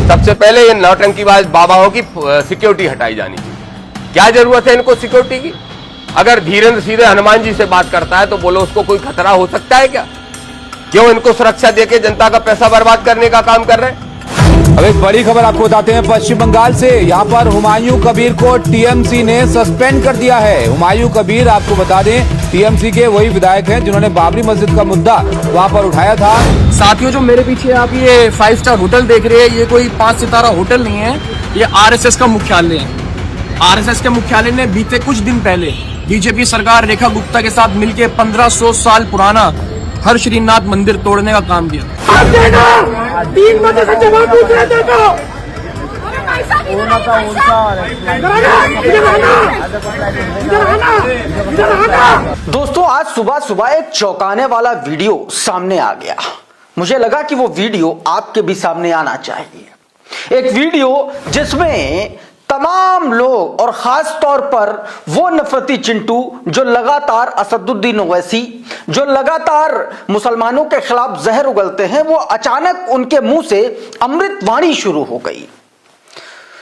सबसे पहले ये नौटंकीबाज बाबाओं की सिक्योरिटी हटाई जानी चाहिए। क्या जरूरत है इनको सिक्योरिटी की? अगर धीरेन्द्र सीधे हनुमान जी से बात करता है तो बोलो उसको कोई खतरा हो सकता है क्या? क्यों इनको सुरक्षा देके जनता का पैसा बर्बाद करने का काम कर रहे हैं? अब एक बड़ी खबर आपको बताते हैं पश्चिम बंगाल से। यहाँ पर हुमायूं कबीर को टीएमसी ने सस्पेंड कर दिया है। हुमायूं कबीर, आपको बता दें, टीएमसी के वही विधायक हैं जिन्होंने बाबरी मस्जिद का मुद्दा वहाँ पर उठाया था। साथियों, जो मेरे पीछे आप ये 5 स्टार होटल देख रहे हैं, ये कोई 5 सितारा होटल नहीं है, ये आरएसएस का मुख्यालय है। आरएसएस के मुख्यालय ने बीते कुछ दिन पहले बीजेपी सरकार रेखा गुप्ता के साथ मिलकर 1500 साल पुराना हर श्रीनाथ मंदिर तोड़ने का काम किया। 3 बजे से जवाब पूछ रहे थे तो दोस्तों, आज सुबह सुबह एक चौंकाने वाला वीडियो सामने आ गया। मुझे लगा कि वो वीडियो आपके भी सामने आना चाहिए। एक वीडियो जिसमें तमाम लोग और खास तौर पर वो नफरती चिंटू जो लगातार असदुद्दीन ओवैसी, जो लगातार मुसलमानों के खिलाफ जहर उगलते हैं, वो अचानक उनके मुंह से अमृत वाणी शुरू हो गई।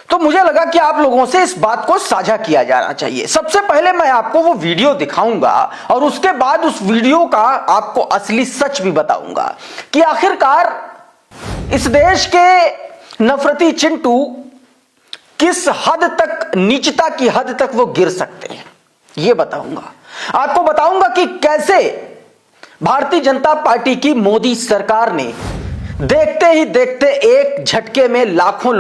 तो मुझे लगा कि आप लोगों से इस बात को साझा किया जाना चाहिए। सबसे पहले मैं आपको वो वीडियो दिखाऊंगा और उसके बाद उस वीडियो का आपको असली सच भी बताऊंगा कि आखिरकार इस देश के नफरती चिंटू किस हद तक, नीचता की हद तक वो गिर सकते हैं, यह बताऊंगा। आपको बताऊंगा कि कैसे भारतीय जनता पार्टी की मोदी सरकार ने देखते ही देखते एक झटके में लाखों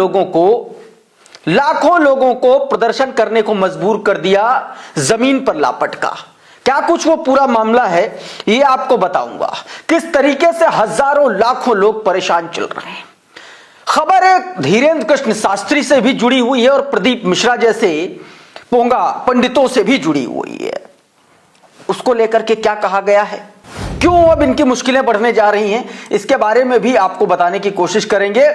लोगों को प्रदर्शन करने को मजबूर कर दिया, जमीन पर लापटका। क्या कुछ वो पूरा मामला है, ये आपको बताऊंगा। किस तरीके से हजारों लाखों लोग परेशान चल रहे हैं। खबर एक धीरेन्द्र कृष्ण शास्त्री से भी जुड़ी हुई है और प्रदीप मिश्रा जैसे पोंगा पंडितों से भी जुड़ी हुई है। उसको लेकर के क्या कहा गया है, क्यों अब इनकी मुश्किलें बढ़ने जा रही हैं, इसके बारे में भी आपको बताने की कोशिश करेंगे।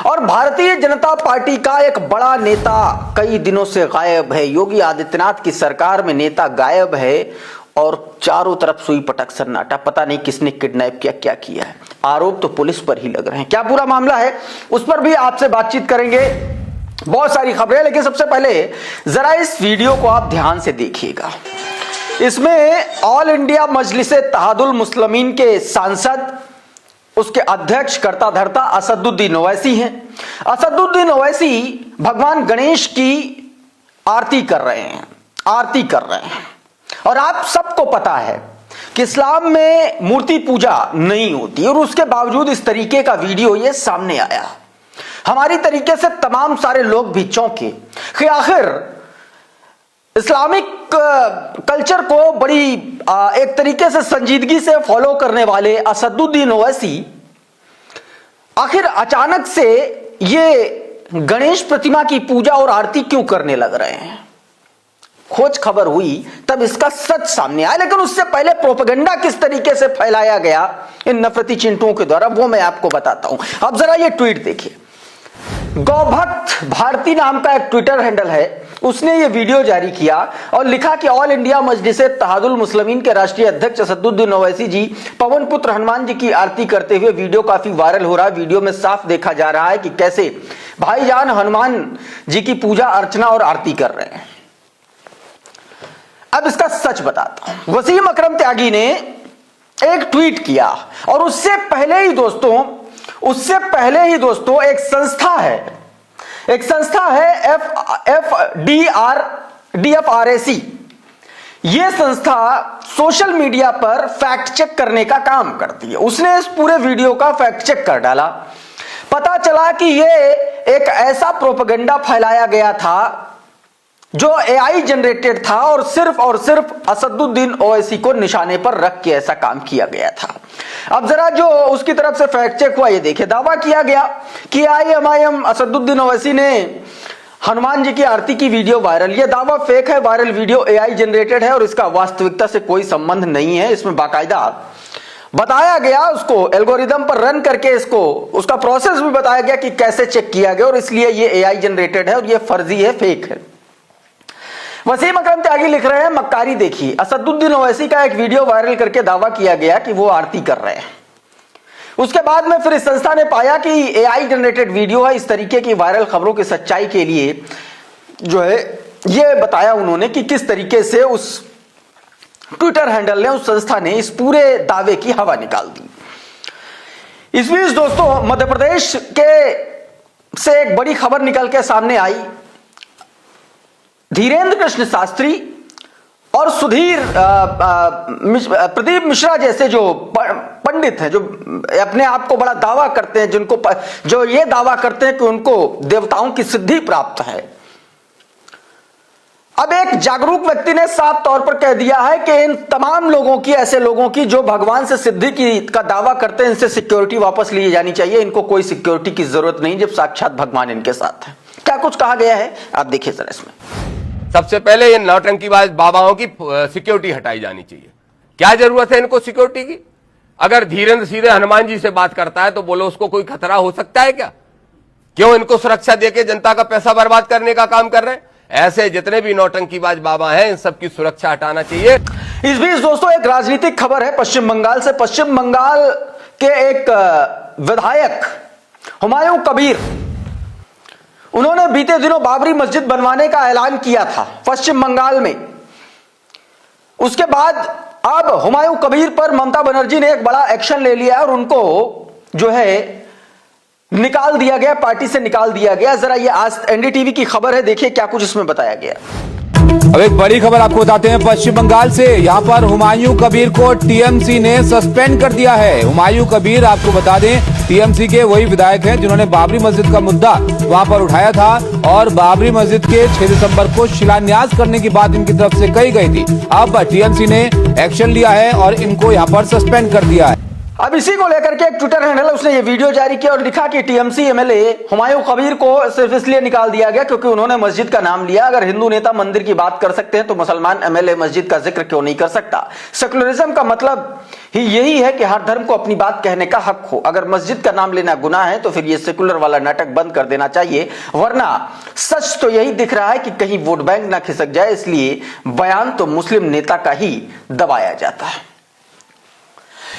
और भारतीय जनता पार्टी का एक बड़ा नेता कई दिनों से गायब है। योगी आदित्यनाथ की सरकार में नेता गायब है और चारों तरफ सुई पटक सन्नाटा। पता नहीं किसने किडनैप किया, क्या किया है। आरोप तो पुलिस पर ही लग रहे हैं। क्या पूरा मामला है, उस पर भी आपसे बातचीत करेंगे। बहुत सारी खबरें, लेकिन सबसे पहले जरा इस वीडियो को आप ध्यान से देखिएगा। इसमें ऑल इंडिया मजलिसे तहादुल मुस्लिमीन के सांसद, उसके अध्यक्ष करता धरता असदुद्दीन ओवैसी हैं। असदुद्दीन ओवैसी भगवान गणेश की आरती कर रहे हैं। और आप सबको पता है कि इस्लाम में मूर्ति पूजा नहीं होती, और उसके बावजूद इस तरीके का वीडियो ये सामने आया। हमारी तरीके से तमाम सारे लोग भी चौंके कि आखिर इस्लामिक कल्चर को बड़ी एक तरीके से संजीदगी से फॉलो करने वाले असदुद्दीन ओवैसी आखिर अचानक से ये गणेश प्रतिमा की पूजा और आरती क्यों करने लग रहे हैं। खोज खबर हुई तब इसका सच सामने आया, लेकिन उससे पहले प्रोपेगेंडा किस तरीके से फैलाया गया इन नफरती चिंटुओं के द्वारा, वो मैं आपको बताता हूं। अब जरा ये ट्वीट देखिए। गौभक्त भारती नाम का एक ट्विटर हैंडल है, उसने ये वीडियो जारी किया और लिखा कि ऑल इंडिया मजलिसे तहादुल मुस्लिमीन के राष्ट्रीय अध्यक्ष असदुद्दीन ओवैसी जी पवन पुत्र हनुमान जी की आरती करते हुए वीडियो काफी वायरल हो रहा है। वीडियो में साफ देखा जा रहा है कि कैसे भाईजान हनुमान जी की पूजा अर्चना और आरती कर रहे हैं। अब इसका सच बताता हूं। वसीम अकरम त्यागी ने एक ट्वीट किया और उससे पहले ही दोस्तों एक संस्था है DFRAC। यह संस्था सोशल मीडिया पर फैक्ट चेक करने का काम करती है। उसने इस पूरे वीडियो का फैक्ट चेक कर डाला। पता चला कि यह एक ऐसा प्रोपेगेंडा फैलाया गया था जो AI जनरेटेड था और सिर्फ असदुद्दीन ओवैसी को निशाने पर रख के ऐसा काम किया गया था। अब जरा जो उसकी तरफ से फैक्ट चेक हुआ, ये देखिए। दावा किया गया कि IMIM असदुद्दीन ओवैसी ने हनुमान जी की आरती की वीडियो वायरल। यह दावा फेक है। वायरल वीडियो AI जनरेटेड है और इसका वास्तविकता से कोई संबंध नहीं है। इसमें बाकायदा बताया गया, उसको एल्गोरिदम पर रन करके उसका प्रोसेस भी बताया गया कि कैसे चेक किया गया, और इसलिए ये AI जनरेटेड है और ये फर्जी है, फेक है। वसीम अकरम त्यागी लिख रहे हैं, मक्कारी देखिए। असदुद्दीन ओवैसी का एक वीडियो वायरल करके दावा किया गया कि वो आरती कर रहे हैं। उसके बाद में फिर इस संस्था ने पाया कि एआई जनरेटेड वीडियो है। इस तरीके की वायरल खबरों की सच्चाई के लिए जो है ये बताया उन्होंने कि किस तरीके से उस ट्विटर हैंडल ने, उस संस्था ने इस पूरे दावे की हवा निकाल दी। इस बीच दोस्तों मध्य प्रदेश के से एक बड़ी खबर निकल के सामने आई। धीरेन्द्र कृष्ण शास्त्री और सुधीर प्रदीप मिश्रा जैसे जो पंडित हैं, जो अपने आप को बड़ा दावा करते हैं, जो ये दावा करते हैं कि उनको देवताओं की सिद्धि प्राप्त है। अब एक जागरूक व्यक्ति ने साफ तौर पर कह दिया है कि इन तमाम लोगों की, ऐसे लोगों की जो भगवान से सिद्धि का दावा करते हैं, इनसे सिक्योरिटी वापस ली जानी चाहिए। इनको कोई सिक्योरिटी की जरूरत नहीं जब साक्षात भगवान इनके साथ है। क्या कुछ कहा गया है आप देखिए जरा इसमें। सबसे पहले ये नौटंकीबाज बाबाओं की सिक्योरिटी हटाई जानी चाहिए। क्या जरूरत है इनको सिक्योरिटी की? अगर धीरेन्द्र सीधे हनुमान जी से बात करता है तो बोलो उसको कोई खतरा हो सकता है क्या? क्यों इनको सुरक्षा देके जनता का पैसा बर्बाद करने का काम कर रहे हैं? ऐसे जितने भी नौटंकीबाज बाबा हैं इन सबकी सुरक्षा हटाना चाहिए। इस बीच दोस्तों एक राजनीतिक खबर है पश्चिम बंगाल से। पश्चिम बंगाल के एक विधायक हुमायूं कबीर, उन्होंने बीते दिनों बाबरी मस्जिद बनवाने का ऐलान किया था पश्चिम बंगाल में। उसके बाद अब हुमायूं कबीर पर ममता बनर्जी ने एक बड़ा एक्शन ले लिया और उनको जो है निकाल दिया गया, पार्टी से निकाल दिया गया। जरा ये आज एनडीटीवी की खबर है, देखिए क्या कुछ इसमें बताया गया। अब एक बड़ी खबर आपको बताते हैं पश्चिम बंगाल से। यहाँ पर हुमायूं कबीर को टीएमसी ने सस्पेंड कर दिया है। हुमायूं कबीर, आपको बता दें, टीएमसी के वही विधायक हैं जिन्होंने बाबरी मस्जिद का मुद्दा वहां पर उठाया था और बाबरी मस्जिद के 6 दिसंबर को शिलान्यास करने की बात इनकी तरफ से कही गई थी। अब टीएमसी ने एक्शन लिया है और इनको यहाँ पर सस्पेंड कर दिया है। अब इसी को लेकर के एक ट्विटर हैंडल उसने ये वीडियो जारी किया और लिखा कि टीएमसी एमएलए हुमायूं कबीर को सिर्फ इसलिए निकाल दिया गया क्योंकि उन्होंने मस्जिद का नाम लिया। अगर हिंदू नेता मंदिर की बात कर सकते हैं तो मुसलमान एमएलए मस्जिद का जिक्र क्यों नहीं कर सकता? सेकुलरिज्म का मतलब ही यही है कि हर धर्म को अपनी बात कहने का हक हो। अगर मस्जिद का नाम लेना गुनाह है तो फिर ये सेकुलर वाला नाटक बंद कर देना चाहिए, वरना सच तो यही दिख रहा है कि कहीं वोट बैंक ना खिसक जाए, इसलिए बयान तो मुस्लिम नेता का ही दबाया जाता है।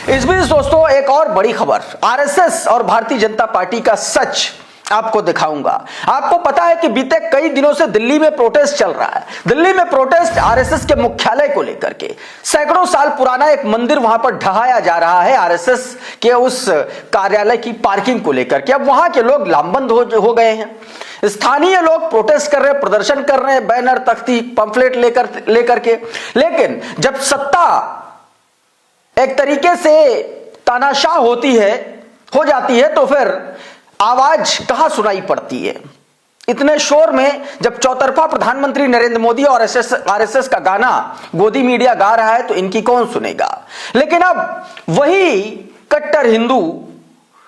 इस बीच दोस्तों एक और बड़ी खबर, आरएसएस और भारतीय जनता पार्टी का सच आपको दिखाऊंगा। आपको पता है कि बीते कई दिनों से दिल्ली में प्रोटेस्ट चल रहा है। दिल्ली में प्रोटेस्ट आरएसएस के मुख्यालय को लेकर के। सैकड़ों साल पुराना एक मंदिर वहां पर ढहाया जा रहा है आरएसएस के उस कार्यालय की पार्किंग को लेकर के। अब वहां के लोग लामबंद हो गए हैं। स्थानीय लोग प्रोटेस्ट कर रहे हैं, प्रदर्शन कर रहे हैं, बैनर, तख्ती, पंफलेट लेकर के। लेकिन जब सत्ता एक तरीके से तानाशाह हो जाती है तो फिर आवाज कहां सुनाई पड़ती है? इतने शोर में जब चौतरफा प्रधानमंत्री नरेंद्र मोदी और आरएसएस का गाना गोदी मीडिया गा रहा है तो इनकी कौन सुनेगा? लेकिन अब वही कट्टर हिंदू,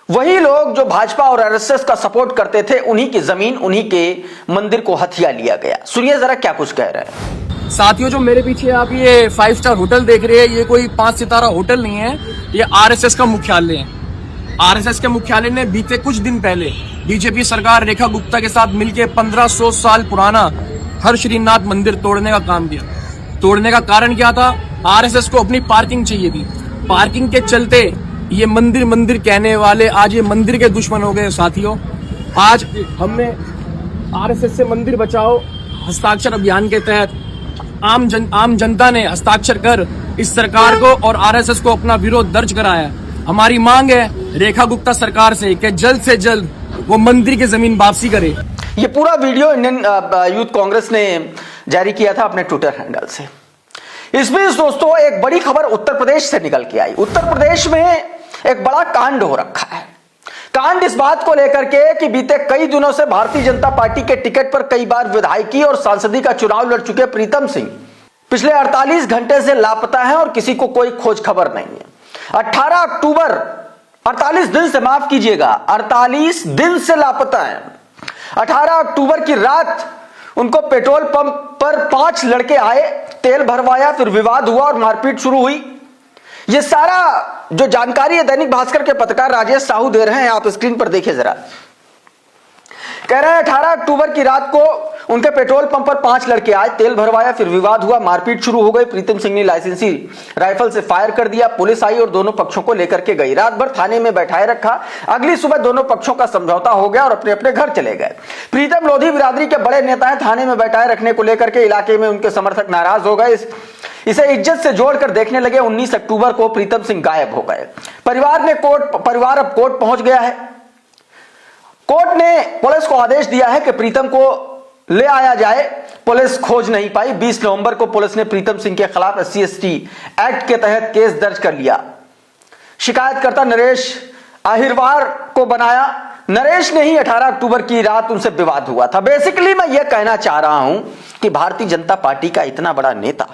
वही लोग जो भाजपा और आरएसएस का सपोर्ट करते थे, उन्हीं की जमीन, उन्हीं के मंदिर को हथिया लिया गया। सुनिए जरा क्या कुछ कह रहे हैं। साथियों, जो मेरे पीछे आप ये 5 स्टार होटल देख रहे हैं, ये कोई 5 सितारा होटल नहीं है, ये आरएसएस का मुख्यालय है। आरएसएस के मुख्यालय ने बीते कुछ दिन पहले बीजेपी सरकार रेखा गुप्ता के साथ मिलकर 1500 साल पुराना हर श्रीनाथ मंदिर तोड़ने का काम किया। तोड़ने का कारण क्या था? आरएसएस को अपनी पार्किंग चाहिए थी। पार्किंग के चलते ये मंदिर कहने वाले आज ये मंदिर के दुश्मन हो गए। साथियों, आज हमने आरएसएस से मंदिर बचाओ हस्ताक्षर अभियान के तहत आम जनता ने हस्ताक्षर कर इस सरकार को और आरएसएस को अपना विरोध दर्ज कराया। हमारी मांग है रेखा गुप्ता सरकार से कि जल्द से जल्द वो मंदिर की जमीन वापसी करे। ये पूरा वीडियो इंडियन यूथ कांग्रेस ने जारी किया था अपने ट्विटर हैंडल से। इस बीच दोस्तों एक बड़ी खबर उत्तर प्रदेश से निकल के आई। उत्तर प्रदेश में एक बड़ा कांड हो रखा है। कांड इस बात को लेकर के कि बीते कई दिनों से भारतीय जनता पार्टी के टिकट पर कई बार विधायकी और सांसदी का चुनाव लड़ चुके प्रीतम सिंह पिछले 48 घंटे से लापता है और किसी को कोई खोज खबर नहीं है। 18 अक्टूबर 48 दिन से, माफ कीजिएगा, 48 दिन से लापता है। 18 अक्टूबर की रात उनको पेट्रोल पंप पर 5 लड़के आए, तेल भरवाया, फिर विवाद हुआ और मारपीट शुरू हुई। ये सारा जो जानकारी है दैनिक भास्कर के पत्रकार राजेश साहू दे रहे हैं, आप स्क्रीन पर देखिए जरा। कह रहे हैं 18 अक्टूबर की रात को उनके पेट्रोल पंप पर 5 लड़के आए, तेल भरवाया, फिर विवाद हुआ, मारपीट शुरू हो गई। प्रीतम सिंह ने लाइसेंसी राइफल से फायर कर दिया। पुलिस आई और दोनों पक्षों को लेकर के गई। रात भर थाने में बैठाए रखा। अगली सुबह दोनों पक्षों का समझौता हो गया और अपने अपने घर चले गए। प्रीतम लोधी बिरादरी के बड़े नेता हैं। थाने में बैठाए रखने को लेकर के इलाके में उनके समर्थक नाराज हो गए। इसे इज्जत से जोड़कर देखने लगे। 19 अक्टूबर को प्रीतम सिंह गायब हो गए। परिवार अब कोर्ट पहुंच गया है। कोर्ट ने पुलिस को आदेश दिया है कि प्रीतम को ले आया जाए। पुलिस खोज नहीं पाई। 20 नवंबर को पुलिस ने प्रीतम सिंह के खिलाफ SC/ST एक्ट के तहत केस दर्ज कर लिया। शिकायतकर्ता नरेश आहिरवार को बनाया। नरेश ने ही 18 अक्टूबर की रात उनसे विवाद हुआ था। बेसिकली मैं यह कहना चाह रहा हूं कि भारतीय जनता पार्टी का इतना बड़ा नेता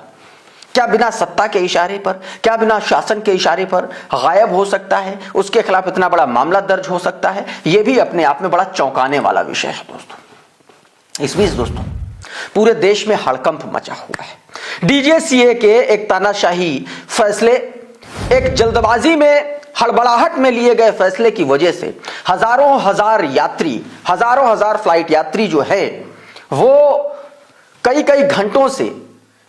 क्या बिना सत्ता के इशारे पर, क्या बिना शासन के इशारे पर गायब हो सकता है? उसके खिलाफ इतना बड़ा मामला दर्ज हो सकता है? यह भी अपने आप में बड़ा चौंकाने वाला विषय है दोस्तों। इस बीच दोस्तों पूरे देश में हड़कंप मचा हुआ है। DJCA के एक तानाशाही फैसले, एक जल्दबाजी में, हड़बड़ाहट में लिए गए फैसले की वजह से हजारों हजार फ्लाइट यात्री जो है वो कई घंटों से,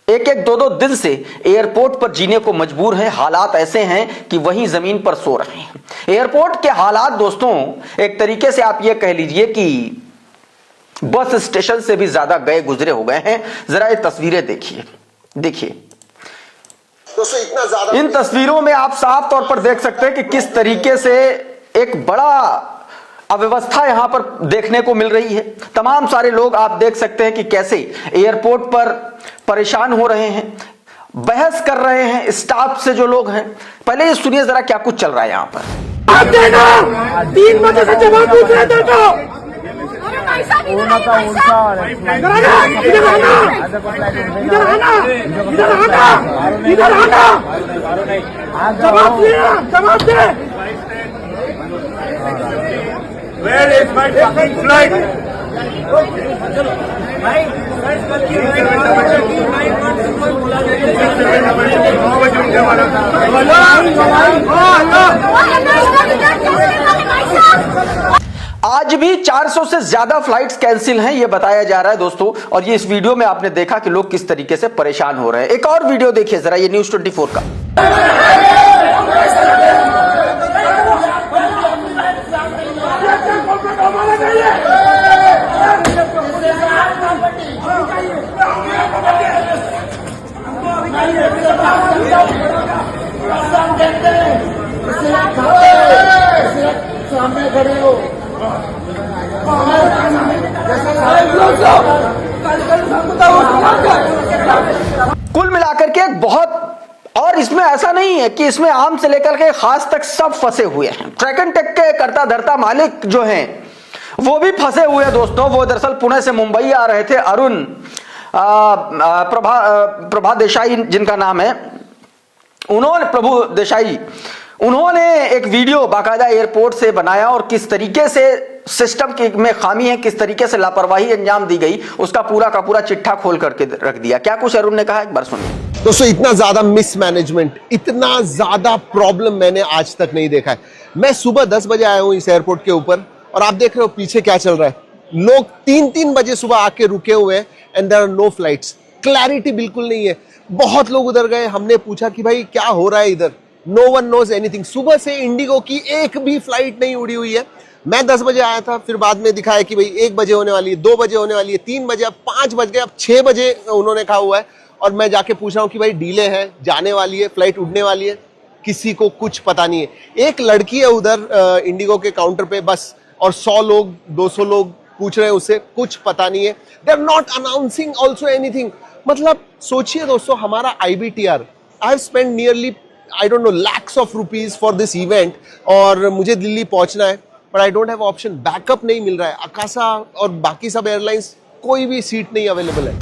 एक 2 दिन से एयरपोर्ट पर जीने को मजबूर हैं। हालात ऐसे हैं कि वहीं जमीन पर सो रहे हैं। एयरपोर्ट के हालात दोस्तों एक तरीके से आप ये कह लीजिए कि बस स्टेशन से भी ज्यादा गए गुजरे हो गए हैं। जरा ये तस्वीरें देखिए दोस्तों, इतना ज्यादा इन तस्वीरों में आप साफ तौर पर देख सकते हैं कि किस तरीके से एक बड़ा अव्यवस्था यहां पर देखने को मिल रही है। तमाम सारे लोग आप देख सकते हैं कि कैसे एयरपोर्ट पर परेशान हो रहे हैं, बहस कर रहे हैं स्टाफ से जो लोग हैं। पहले ये सुनिए जरा क्या कुछ चल रहा है यहां पर। आप देना 3 बजे से जवाब पूछ रहे थे तो इधर आना, जवाब दे। Where is my fucking flight? आज भी 400 से ज्यादा फ्लाइट्स कैंसिल हैं, यह बताया जा रहा है दोस्तों। और ये इस वीडियो में आपने देखा कि लोग किस तरीके से परेशान हो रहे हैं। एक और वीडियो देखिए जरा, ये न्यूज़ 24 का। सामने खड़े हो। कुल मिलाकर के एक बहुत, और इसमें ऐसा नहीं है कि इसमें आम से लेकर के खास तक सब फंसे हुए हैं। ट्रैक एंड टेक के करता धरता मालिक जो हैं वो भी फंसे हुए हैं दोस्तों। वो दरअसल पुणे से मुंबई आ रहे थे। अरुण प्रभा देसाई जिनका नाम है, प्रभु देसाई, उन्होंने एक वीडियो बाकायदा एयरपोर्ट से बनाया और किस तरीके से सिस्टम में खामी है, किस तरीके से लापरवाही अंजाम दी गई, उसका पूरा का पूरा चिट्ठा खोल करके रख दिया। क्या कुछ अरुण ने कहा, एक बार सुनिए। दोस्तों, इतना ज्यादा मिसमैनेजमेंट, इतना ज्यादा प्रॉब्लम मैंने आज तक नहीं देखा है। मैं सुबह 10 बजे आया हूं इस एयरपोर्ट के ऊपर और आप देख रहे हो पीछे क्या चल रहा है। लोग 3-3 बजे सुबह आके रुके हुए हैं and there are no flights. Clarity बिल्कुल नहीं है। बहुत लोग उधर गए, हमने पूछा कि भाई क्या हो रहा है इधर। No one knows anything. सुबह से इंडिगो की एक भी फ्लाइट नहीं उड़ी हुई है। मैं 10 बजे आया था, फिर बाद में दिखाया कि भाई 1 बजे होने वाली है, 2 बजे होने वाली है, 3 बजे, अब 5 बज गए, अब 6 बजे उन्होंने कहा हुआ है। और मैं जाके पूछ रहा हूँ कि भाई डिले है, जाने वाली है, फ्लाइट उड़ने वाली है, किसी को कुछ पता नहीं है। एक लड़की है उधर इंडिगो के काउंटर पे बस, और 100 लोग 200 लोग पूछ रहे हैं उससे, कुछ पता नहीं है। They are not announcing also anything. मतलब सोचिए दोस्तों, हमारा IBTR, I have spend nearly I don't know lakhs of rupees for this event और मुझे दिल्ली पहुंचना है, but I don't have option, backup नहीं मिल रहा है। अकाशा और बाकी सब एयरलाइंस कोई भी सीट नहीं अवेलेबल है।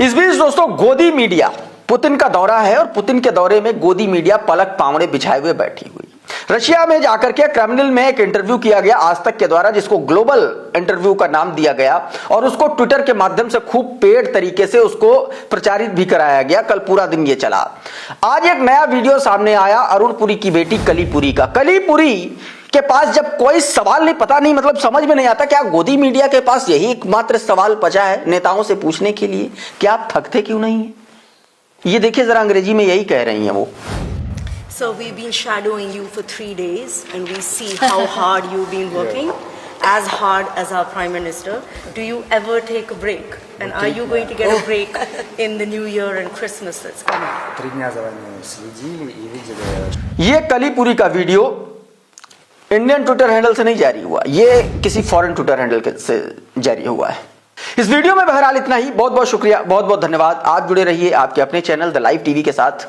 इस बीच दोस्तों गोदी मीडिया, पुतिन का दौरा है और पुतिन के दौरे में गोदी मीडिया पलक पावड़े बिछाए हुए बैठी हुई। रशिया में जाकर के क्रेमलिन में एक इंटरव्यू किया गया आज तक के द्वारा, जिसको ग्लोबल इंटरव्यू का नाम दिया गया और उसको ट्विटर के माध्यम से खूब पेड तरीके से उसको प्रचारित भी कराया गया। कल पूरा दिन ये चला। आज एक नया वीडियो सामने आया अरुण पुरी की बेटी कली पुरी का। कली पुरी के पास जब कोई सवाल नहीं, पता नहीं, मतलब समझ में नहीं आता क्या गोदी मीडिया के पास यही एकमात्र सवाल बचा है नेताओं से पूछने के लिए कि आप थकते क्यों नहीं है? ये देखिए जरा अंग्रेजी में यही कह रही हैं वो। So we've been shadowing you for 3 days and we see how hard you've been working, as hard as our Prime Minister. Do you ever take a break? And are you going to get a break in the New Year and Christmas that's coming? 3 дня за вами следили и видели. ये कलीपुरी का video Indian Twitter handle से नहीं जारी हुआ, ये किसी foreign Twitter handle से जारी हुआ है। इस वीडियो में बहरहाल इतना ही। बहुत बहुत शुक्रिया, बहुत बहुत धन्यवाद। आप जुड़े रहिए आपके अपने चैनल द लाइव टीवी के साथ।